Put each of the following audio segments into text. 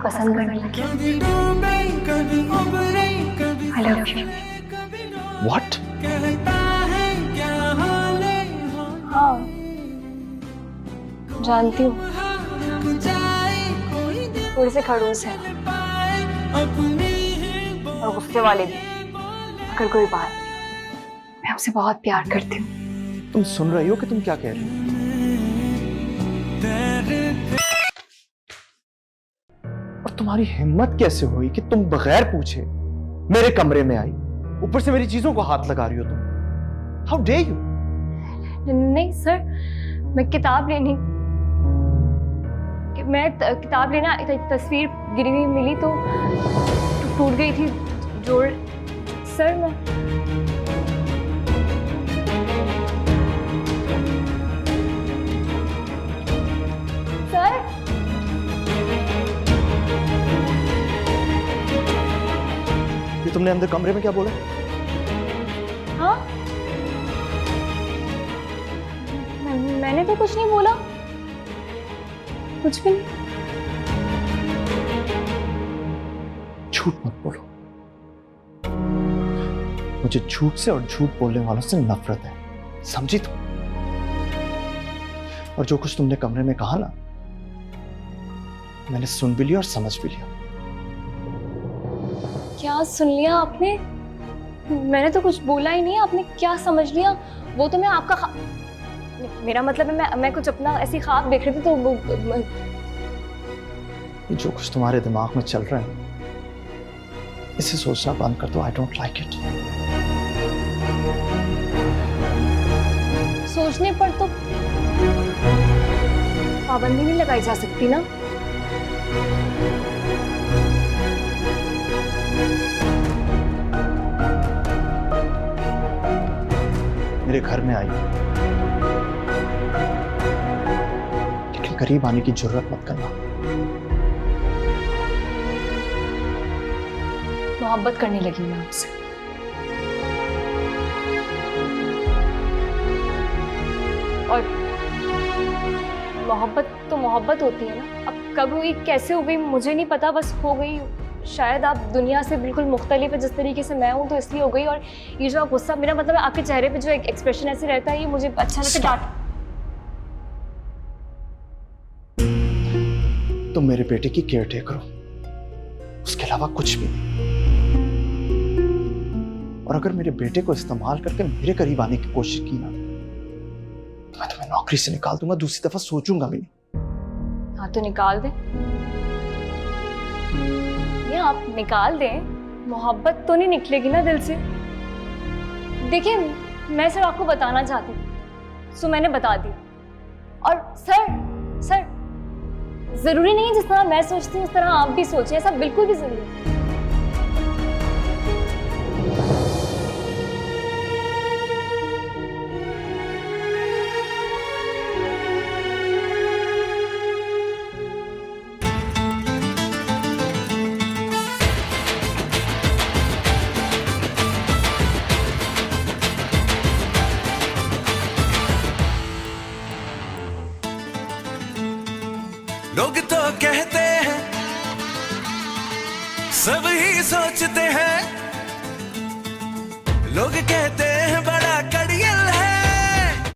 पसंद करने लगी। I love you। What? हाँ, जानती हूँ, थोड़े से खड़ूस है और गुस्से वाले भी। अगर कोई बात नहीं, मैं आपसे बहुत प्यार करती हूँ। तुम सुन रही हो कि तुम क्या कह रही हो? और तुम्हारी हिम्मत कैसे हुई कि तुम बगैर पूछे मेरे कमरे में आई, ऊपर से मेरी चीजों को हाथ लगा रही हो तुम? How dare you? नहीं सर, मैं किताब लेनी, किताब लेना, तस्वीर गिरी हुई मिली तो टूट गई थी जोड़। सर मैं सर ये तुमने अंदर कमरे में क्या बोला? हाँ, मैंने तो कुछ नहीं बोला, कुछ भी नहीं। झूठ मत बोलो। मुझे झूठ से और झूठ बोलने वालों से नफरत है, समझी तुम? और जो कुछ तुमने कमरे में कहा ना, मैंने सुन भी लिया और समझ भी लिया। क्या सुन लिया आपने? मैंने तो कुछ बोला ही नहीं, आपने क्या समझ लिया? वो तो मैं आपका मेरा मतलब है मैं कुछ अपना ऐसी ख्वाब देख रही थी तो ये जो कुछ तुम्हारे दिमाग में चल रहा है इसे सोचना बंद कर दो। I don't like it. सोचने पर तो पाबंदी नहीं लगाई जा सकती ना। मेरे घर में आई, लेकिन करीब आने की जरूरत मत करना। मोहब्बत करने लगी मैं आपसे। और मोहब्बत तो मोहब्बत होती है ना। अब कब हुई, कैसे हो गई मुझे नहीं पता, बस हो गई। शायद आप दुनिया से बिल्कुल मुख्तलिफ है जिस तरीके से मैं हूं, तो इसलिए हो गई। और ये जो गुस्सा, मेरा मतलब है आपके चेहरे पे जो एक एक्सप्रेशन ऐसे रहता है, ये मुझे अच्छा लगता है। तुम मेरे बेटे की केयर टेकर हो, उसके अलावा कुछ भी नहीं। और अगर मेरे बेटे को इस्तेमाल करके मेरे करीब आने की कोशिश की ना, तो मैं तुम्हें नौकरी से निकाल दूंगा, दूसरी दफा सोचूंगा भी नहीं। हाँ तो निकाल दें, ये आप निकाल दें, मोहब्बत तो नहीं निकलेगी ना दिल से। देखिए मैं सिर्फ आपको बताना चाहती थी, सो मैंने बता दिया। और सर जरूरी नहीं है जिस तरह मैं सोचती हूँ उस तरह आप भी सोचें, ऐसा बिल्कुल भी जरूरी नहीं। लोग तो कहते हैं, सब ही सोचते हैं, लोग कहते हैं बड़ा कड़ियल है।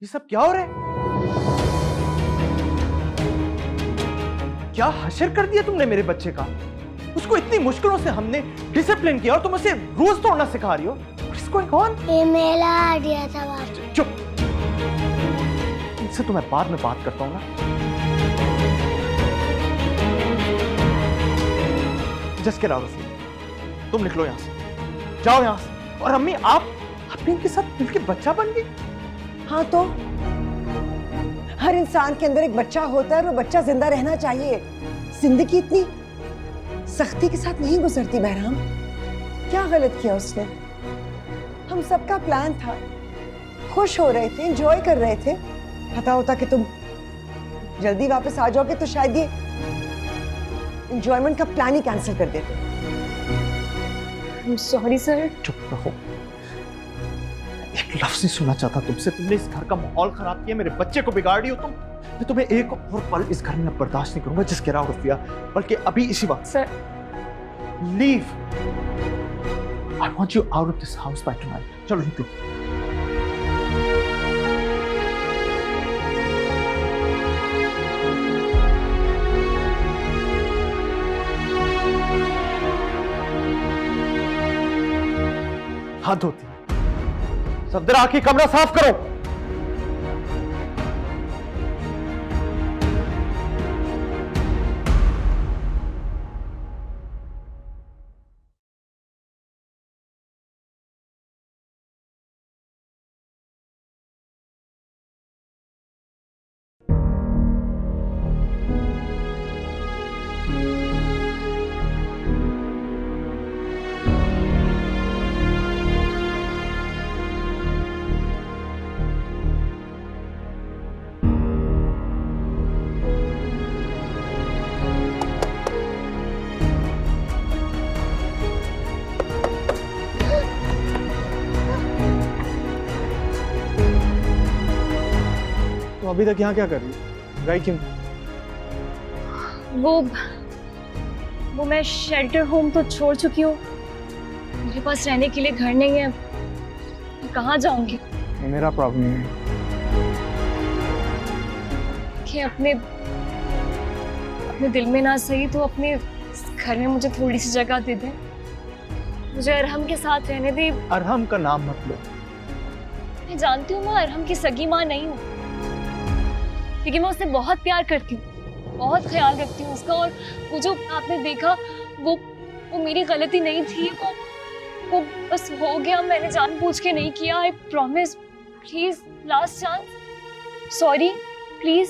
ये सब क्या हो रहा है? क्या हशर कर दिया तुमने मेरे बच्चे का? उसको इतनी मुश्किलों से हमने डिसिप्लिन किया और तुम उसे रोज तोड़ना सिखा रही हो। इसको कौन? ये मेरा आइडिया था बाबा। चुप, इससे तो मैं बाद में बात करता हूं ना। जस्ट रावत, तुम निकलो यहां से, जाओ यहां से। और अम्मी आप इनके साथ मिलकर बच्चा बन गई। हाँ तो हर इंसान के अंदर एक बच्चा होता है और वो बच्चा जिंदा रहना चाहिए। जिंदगी इतनी सख्ती के साथ नहीं गुजरती बहराम। क्या गलत किया उसने? हम सबका प्लान था, खुश हो रहे थे, एंजॉय कर रहे थे। पता होता कि तुम जल्दी वापस आ जाओगे तो शायद ये एंजॉयमेंट का प्लान ही कैंसिल कर देते। Sorry sir. चुप रहो, एक लफ्ज नहीं सुनना चाहता तुमसे। तुमने इस घर का माहौल खराब किया, मेरे बच्चे को बिगाड़ रही हो तुम। मैं तुम्हें एक और पल इस घर में अब बर्दाश्त नहीं करूंगा, जिसके अलावा रुफिया, बल्कि अभी इसी वक्त। Sir leave. I want you out of this house by tonight. चलो निकलो। हाथ धोती सफदर, आके कमरा साफ करो। तो अभी तक यहाँ क्या कर रही है? गई क्यों? वो मैं शेल्टर होम तो छोड़ चुकी हूँ। मेरे पास रहने के लिए घर नहीं है, मैं कहाँ जाऊंगी? ये मेरा प्रॉब्लम है कि अपने दिल में ना सही तो अपने घर में मुझे थोड़ी सी जगह दे दे। मुझे अरहम के साथ रहने दे। अरहम का नाम मत लो। मैं जानती हूँ मैं अरहम की सगी माँ नहीं हूँ, लेकिन मैं उससे बहुत प्यार करती हूँ, बहुत ख्याल रखती हूँ उसका। और वो जो आपने देखा वो मेरी गलती नहीं थी। वो बस हो गया, मैंने जानबूझ के नहीं किया। I promise, please last chance. Sorry, please,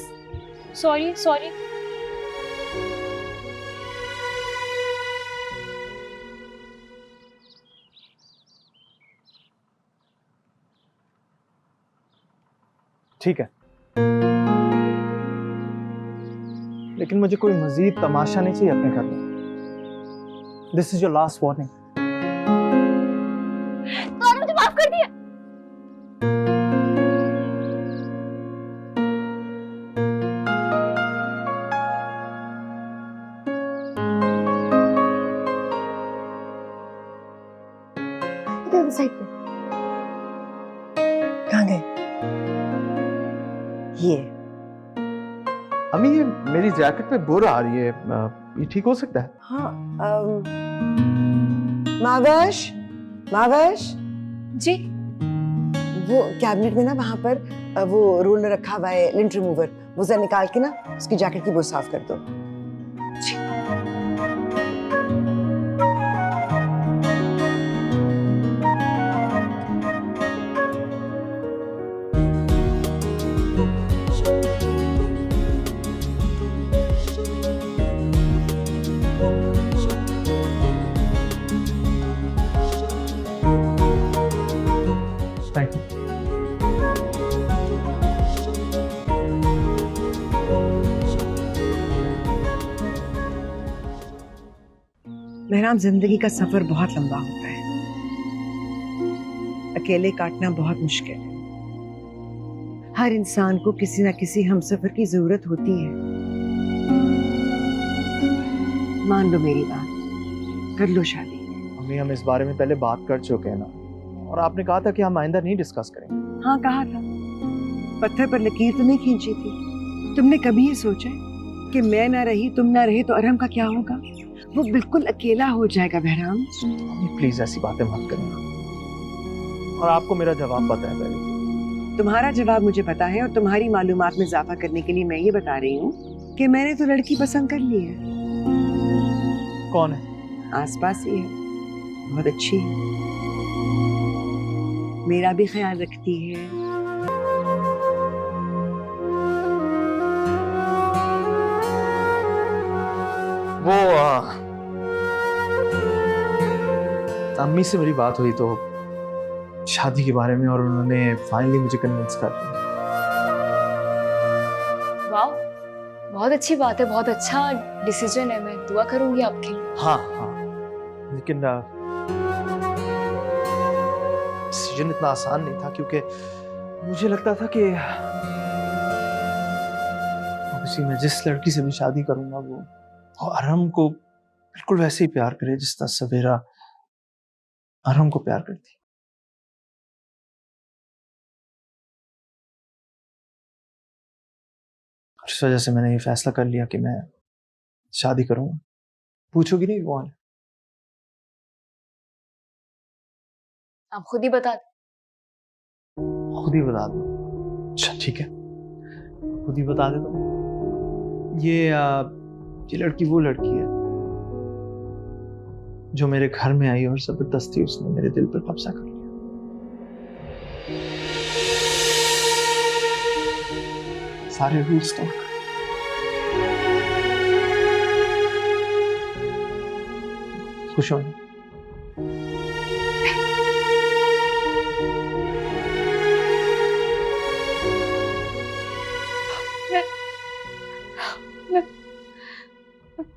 sorry sorry. ठीक है, लेकिन मुझे कोई मजीद तमाशा नहीं चाहिए अपने घर में। This is your last warning. तो मुझे माफ कर दिया। इधर साइड पे कहाँ गए? ये अम्मी, ये मेरी जैकेट पे बुर आ रही है, ये ठीक हो सकता है? हाँ। मावश, मावश जी वो कैबिनेट में ना वहां पर वो रोलर रखा हुआ है, लिंट रिमूवर, वो जरा निकाल के ना उसकी जैकेट की वो साफ कर दो। Thank you. मेहराम, जिंदगी का सफर बहुत लंबा होता है, अकेले काटना बहुत मुश्किल है। हर इंसान को किसी ना किसी हमसफर की जरूरत होती है। मान लो मेरी बात, कर लो शादी। अम्मी, हम इस बारे में पहले बात कर चुके हैं ना, और आपने कहा था कि हम आइंदा नहीं डिस्कस करेंगे। हाँ कहा था, पत्थर पर लकीर तो नहीं खींची थी। तुमने कभी ये सोचा कि मैं ना रही, तुम ना रहे तो अरहम का क्या होगा? वो बिल्कुल अकेला हो जाएगा बहराम। अम्मी प्लीज ऐसी बातें मत करना, और आपको मेरा जवाब पता है पहले। तुम्हारा जवाब मुझे पता है, और तुम्हारी मालूमात में इजाफा करने के लिए मैं ये बता रही हूँ कि मैंने तो लड़की पसंद कर ली है। कौन है? आसपास ही है, बहुत अच्छी है, मेरा भी ख्याल रखती है। वो अम्मी से मेरी बात हुई तो शादी के बारे में, और उन्होंने फाइनली मुझे कन्विंस कर दिया। वाह, बहुत अच्छी बात है, बहुत अच्छा डिसीजन है। मैं दुआ करूंगी आपके लिए। हाँ हाँ, लेकिन डिसीजन इतना आसान नहीं था, क्योंकि मुझे लगता था कि खुशी मैं जिस लड़की से भी शादी करूंगा वो अरहम को बिल्कुल वैसे ही प्यार करे जिस तरह सवेरा अरहम को प्यार करती। इस वजह से मैंने ये फैसला कर लिया कि मैं शादी करूंगा। पूछोगी नहीं कौन है? आप खुद ही बता दो। खुद ही बता दो। अच्छा ठीक है, खुद ही बता देता हूँ। ये लड़की वो लड़की है जो मेरे घर में आई और जबरदस्ती उसने मेरे दिल पर कब्जा कर लिया। सारे रूल्स तोड़ कर। खुश हो?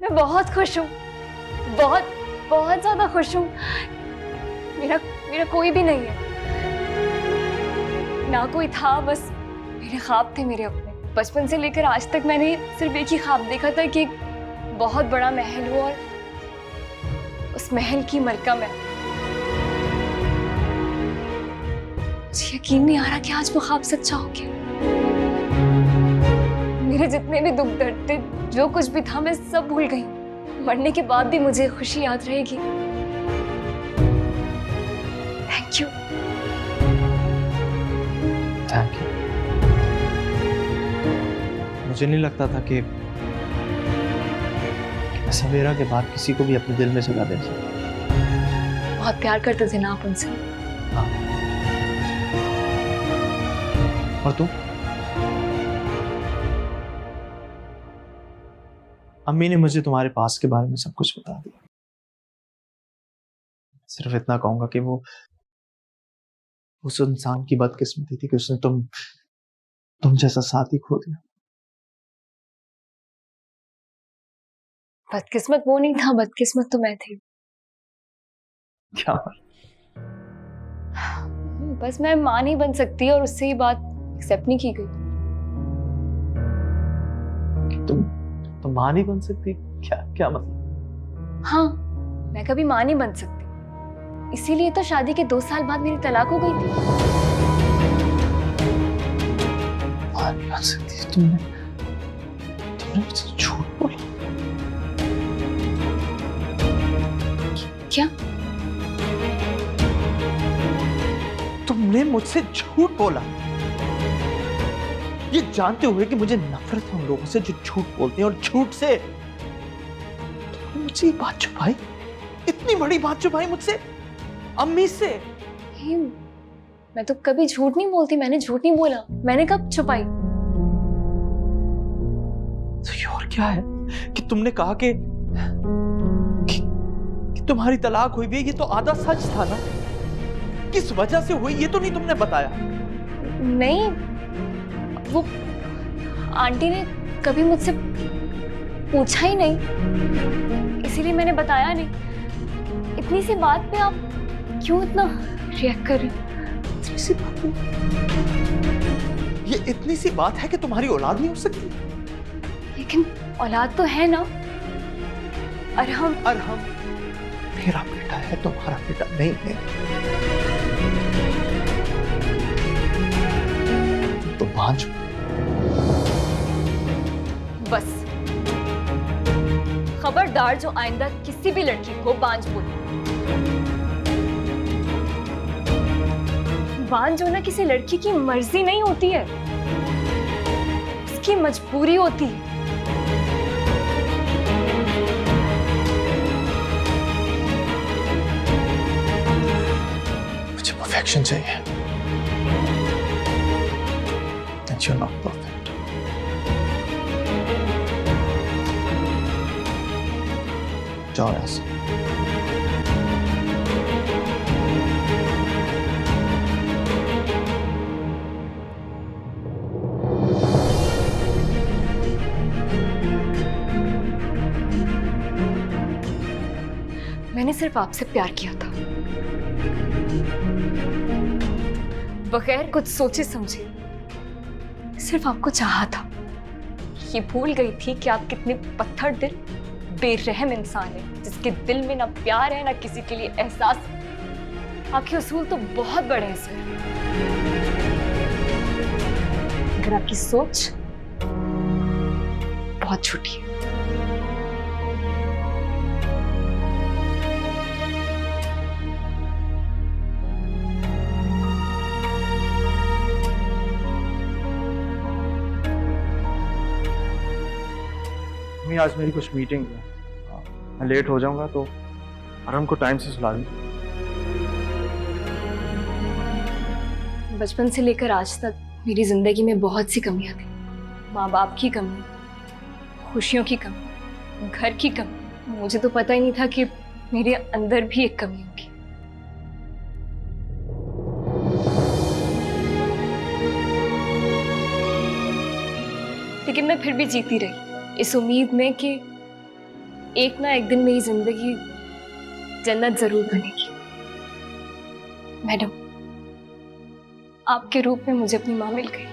मैं बहुत खुश हूँ, बहुत बहुत ज्यादा खुश हूँ। मेरा कोई भी नहीं है, ना कोई था, बस मेरे ख्वाब थे मेरे अपने। बचपन से लेकर आज तक मैंने सिर्फ एक ही ख्वाब देखा था कि एक बहुत बड़ा महल हो और उस महल की मलका मैं। मुझे यकीन नहीं आ रहा कि आज वो ख्वाब सच्चा हो गया। मेरे जितने भी दुख दर्द थे, जो कुछ भी था, मैं सब भूल गई। मरने के बाद भी मुझे खुशी याद रहेगी। Thank you. Thank you. मुझे नहीं लगता था कि मैं सवेरा के बाद किसी को भी अपने दिल में जगह दे सकता। बहुत प्यार करते थे ना आप उनसे। हाँ। और तुम? अम्मी ने मुझे तुम्हारे पास के बारे में सब कुछ बता दिया। सिर्फ इतना कहूंगा कि वो उस इंसान की बदकिस्मती थी कि उसने तुम जैसा साथी खो दिया। बदकिस्मत वो नहीं था, बदकिस्मत तो मैं थी। क्या? बस मैं मां नहीं बन सकती और उससे ही बात एक्सेप्ट नहीं की गई। तुम मां नहीं बन सकती? क्या मतलब? हाँ, मैं कभी मां नहीं बन सकती, इसीलिए तो शादी के 2 साल बाद मेरी तलाक हो गई थी। मां नहीं बन सकती? तुमने मुझसे झूठ बोला। क्या? तुमने मुझसे झूठ बोला, ये जानते हुए कि मुझे नफरत है उन लोगों से जो झूठ बोलते हैं, और झूठ से तुमने मुझसे ये बात छुपाई, इतनी बड़ी बात छुपाई मुझसे, अम्मी से। मैं तो कभी झूठ नहीं बोलती, मैंने झूठ नहीं बोला। मैंने कब छुपाई? तो ये और क्या है कि तुमने कहा कि तुम्हारी तलाक हुई भी है, ये तो आधा सच था ना। किस वजह से हुई ये तो नहीं तुमने बताया। नहीं, वो आंटी ने कभी मुझसे पूछा ही नहीं, इसीलिए मैंने बताया नहीं। इतनी सी बात पे आप क्यों इतना रिएक्ट कर रहे हो? इतनी सी बात है? ये इतनी सी बात है कि तुम्हारी औलाद नहीं हो सकती? लेकिन औलाद तो है ना। अरहम मेरा बेटा है, तुम्हारा बेटा नहीं है। तो बांझ। बस खबरदार जो आइंदा किसी भी लड़की को बांझ बोले। बांझ होना किसी लड़की की मर्जी नहीं होती है, उसकी मजबूरी होती है। मुझे परफेक्शन चाहिए। And you're not perfect. जाओ यहाँ से। मैंने सिर्फ आपसे प्यार किया था, बगैर कुछ सोचे समझे। सिर्फ आपको चाहा था, ये भूल गई थी कि आप कितने पत्थर दिल बेरहम इंसान हैं, जिसके दिल में ना प्यार है ना किसी के लिए एहसास। आपके उसूल तो बहुत बड़े हैं सर, मगर आपकी सोच बहुत छोटी है। मैं आज मेरी कुछ मीटिंग है, मैं लेट हो जाऊंगा तो अरहम को टाइम से सुला दूं। बचपन से लेकर आज तक मेरी जिंदगी में बहुत सी कमियां थी। माँ बाप की कमी, खुशियों की कमी, घर की कमी। मुझे तो पता ही नहीं था कि मेरे अंदर भी एक कमी होगी। लेकिन मैं फिर भी जीती रही, इस उम्मीद में कि एक ना एक दिन मेरी जिंदगी जन्नत जरूर बनेगी। मैडम, आपके रूप में मुझे अपनी माँ मिल गई।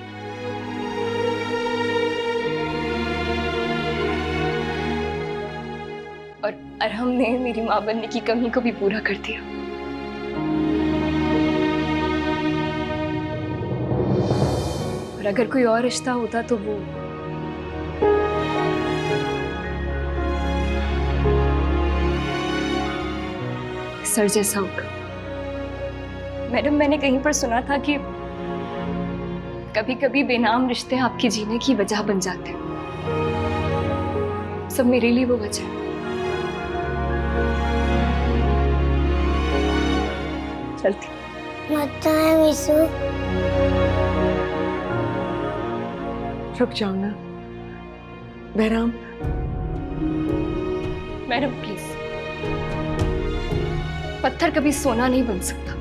और अरहम ने मेरी माँ बनने की कमी को भी पूरा कर दिया। और अगर कोई और रिश्ता होता तो वो सर जैसा होगा। मैडम, मैंने कहीं पर सुना था कि कभी कभी बेनाम रिश्ते आपके जीने की वजह बन जाते हैं। सब मेरे लिए वो वजह है। चलती। मत है मिसू। रुक जाओ ना बहराम। मैडम प्लीज, पत्थर कभी सोना नहीं बन सकता।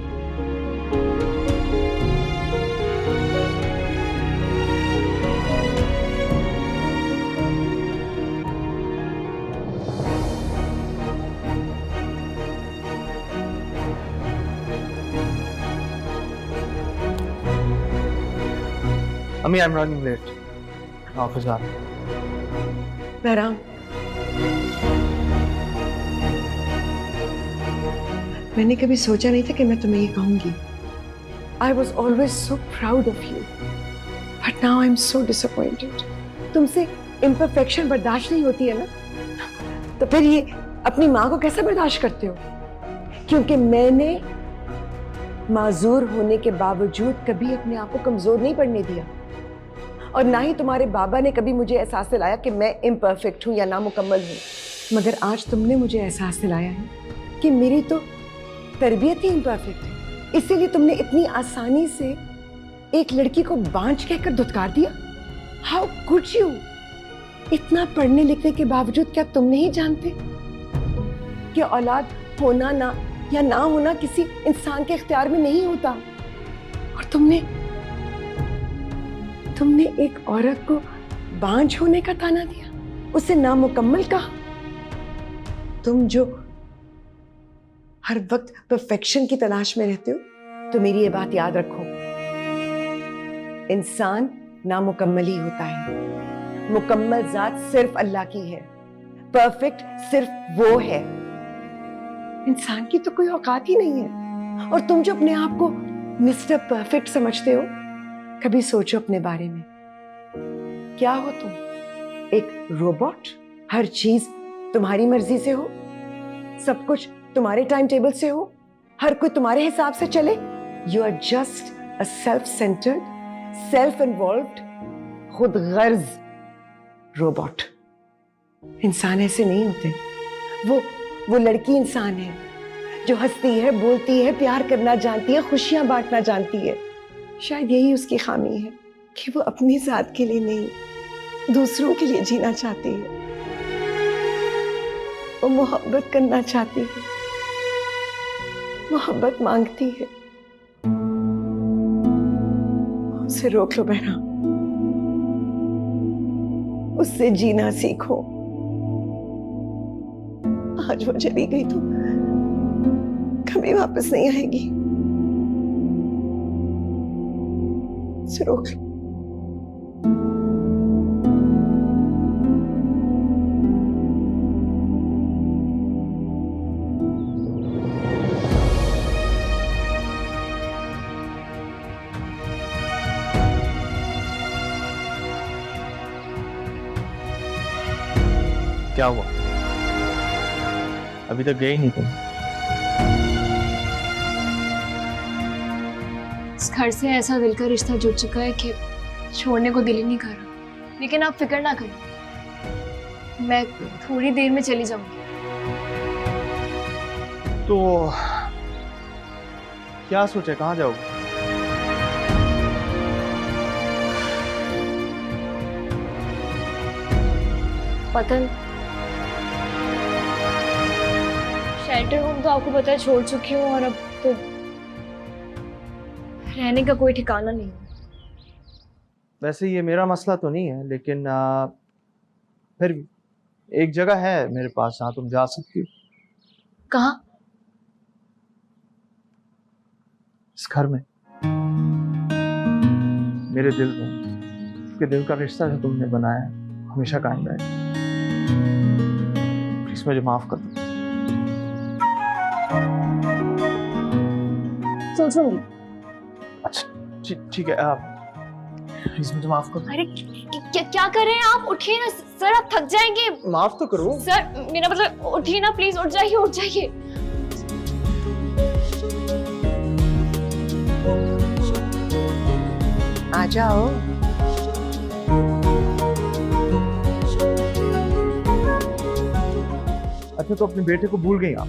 अम्मी, I am running late, office आ रहा हूं। बहराम, मैंने कभी सोचा नहीं था कि मैं तुम्हें ये कहूंगी। I was always so proud of you, but now I'm so disappointed. तुमसे imperfection बर्दाश्त नहीं होती है ना, तो फिर ये अपनी माँ को कैसे बर्दाश्त करते हो? क्योंकि मैंने माजूर होने के बावजूद कभी अपने आप को कमजोर नहीं पड़ने दिया, और ना ही तुम्हारे बाबा ने कभी मुझे एहसास दिलाया कि मैं इम्परफेक्ट हूँ या नामुकम्मल हूँ। मगर आज तुमने मुझे एहसास दिलाया है कि मेरी तो तरबियत ही इम्परफेक्ट है, इसीलिए तुमने इतनी आसानी से एक लड़की को बांझ कहकर धुतकार दिया। How could you? इतना पढ़ने लिखने के बावजूद क्या तुम नहीं जानते कि औलाद होना ना या ना होना किसी इंसान के इख्तियार में नहीं होता? और तुमने एक औरत को बांझ होने का ताना दिया, उसे नामुकम्मल कहा। तुम जो हर वक्त परफेक्शन की तलाश में रहते हो, तो मेरी ये बात याद रखो, इंसान नामुकम्मल ही होता है। मुकम्मल जात सिर्फ अल्लाह की है, परफेक्ट सिर्फ वो है। इंसान की तो कोई औकात ही नहीं है। और तुम जो अपने आप को मिस्टर परफेक्ट समझते हो, कभी सोचो अपने बारे में, क्या हो तुम? एक रोबोट? हर चीज तुम्हारी मर्जी से हो, सब कुछ तुम्हारे टाइम टेबल से हो, हर कोई तुम्हारे हिसाब से चले? You are just a self centered, self involved, खुद गर्ज रोबोट। इंसान ऐसे नहीं होते। वो लड़की इंसान है जो हंसती है, बोलती है, प्यार करना जानती है, खुशियां बांटना जानती है। शायद यही उसकी खामी है कि वो अपनी जात के लिए नहीं, दूसरों के लिए जीना चाहती है। वो मोहब्बत करना चाहती है, मोहब्बत मांगती है। उसे रोक लो बहना, उससे जीना सीखो। आज वो चली गई तो कभी वापस नहीं आएगी। उसे रोक लो। क्या हुआ? अभी तक गई नहीं तुम? इस घर से ऐसा दिल का रिश्ता जुड़ चुका है कि छोड़ने को दिल ही नहीं कर रहा। लेकिन आप फिक्र ना करें, मैं थोड़ी देर में चली जाऊंगी। तो क्या सोचे, कहाँ जाओगे? पता नहीं, शेल्टर होम तो आपको पता है छोड़ चुकी हूँ, और अब तो रहने का कोई ठिकाना नहीं है। वैसे ये मेरा मसला तो नहीं है, लेकिन फिर भी एक जगह है मेरे पास जहाँ तुम जा सकती हो। कहाँ? इस घर में, मेरे दिल में, क्योंकि दिल का रिश्ता जो तुमने बनाया है हमेशा कायम रहेगा। प्लीज मुझे माफ कर दो। सोचूंगी। अच्छा ठीक है, प्लीज मुझे माफ कर दो। अरे क्या कर रहे हैं आप? उठिए ना सर, आप थक जाएंगे। माफ तो करो सर, मेरा मतलब उठिए ना प्लीज, उठ जाइए उठ जाइए। आ जाओ। अच्छा, तो अपने बेटे को भूल गई आप?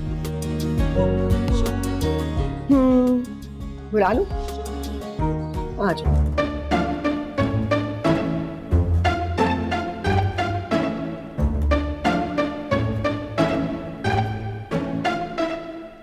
बुला लो, आ जाओ।